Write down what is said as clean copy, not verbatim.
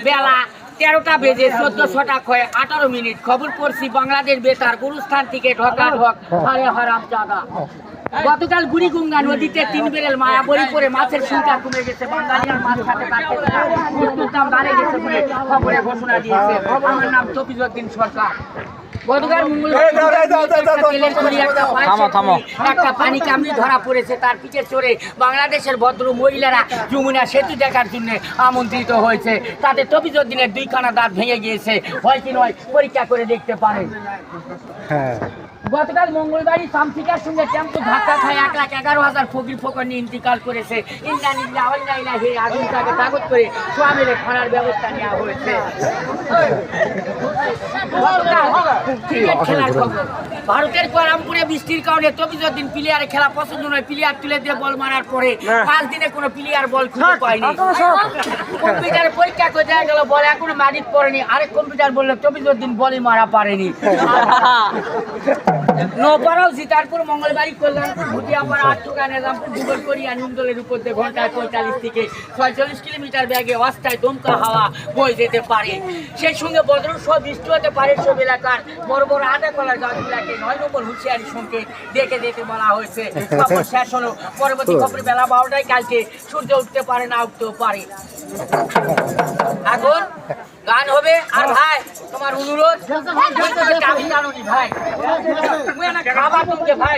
বেলা 13টা বেজে 1400টা ক্ষয় 18 মিনিট খবর পড়ছি বাংলাদেশ বেতার গুরুস্থান থেকে ঢকা ঢক হারে হারাম জাদা। গতকাল বুড়িগঙ্গা নদীতে 3 বেরেল মায়াবরী করে মাছের সংখ্যা কমে গেছে, বাঙালি আর মাছ খেতে পারতেছে না, মৃত্যুর দাম বাড়ে গেছে বলে খবরে ঘোষণা দিয়েছে। আমার নাম তফিজউদ্দিন সরকার। গতকাল একটা পানি কামড়ি ধরা পড়েছে, তার পিঠে চড়ে বাংলাদেশের ভদ্র মহিলারা যমুনা সেতু দেখার জন্য আমন্ত্রিত হয়েছে। তাতে তফিজউদ্দিনের 2খানা দাঁত ভেঙে গিয়েছে, হয় কি নয় পরীক্ষা করে দেখতে পারেন। গতকাল মঙ্গলবারই সামসিকার সঙ্গে টেম্পো ধাক্কা খায় 1,11,000 ফকির ফকর নিয়ে ইন্তিকাল করেছে। আগুনটাকে কাগজ করে ছোঁয়া মেরে খানার ব্যবস্থা নেওয়া হয়েছে। খেলার খবর, ভারতের কোয়ালামপুরে বৃষ্টির কারণে তফিজউদ্দিন প্লেয়ারে খেলা পছন্দ নয়, প্লেয়ার তুলে দিয়ে বল মারার পরে 5 দিনে কোনো প্লেয়ার বল খুঁজে পায়নি। কম্পিউটারে পরীক্ষা করে দেখা গেল বল এখনো মাটির পড়েনি, আরেক কম্পিউটার বললো তফিজউদ্দিন বলই মারা পারেনি। নপাড়াও সীতারপুর মঙ্গলবারই কল্যাণপুর ভুটিয়াপাড়া আটটুকা নিজামপুর ডুবরকড়িয়া নিমদলের উপর দিয়ে ঘন্টায় 45 থেকে 46 কিলোমিটার বেগে অস্থায় দমকা হাওয়া বয়ে যেতে পারে। সেই সঙ্গে বজ্র সহ বৃষ্টি হতে পারে সব এলাকার বড় বড় আধা কলার গাছগুলাকে 9 নম্বর হুঁশিয়ারি সংকেত দেখে যেতে বলা হয়েছে। খবর শেষ হলো, পরবর্তী খবর বেলা 12টায় কালকে সূর্য উঠতে পারে না উঠতেও পারে। এখন গান হবে। আর ভাই তোমার অনুরোধ, আমি জানি ভাই খাবার তোমাকে ভাই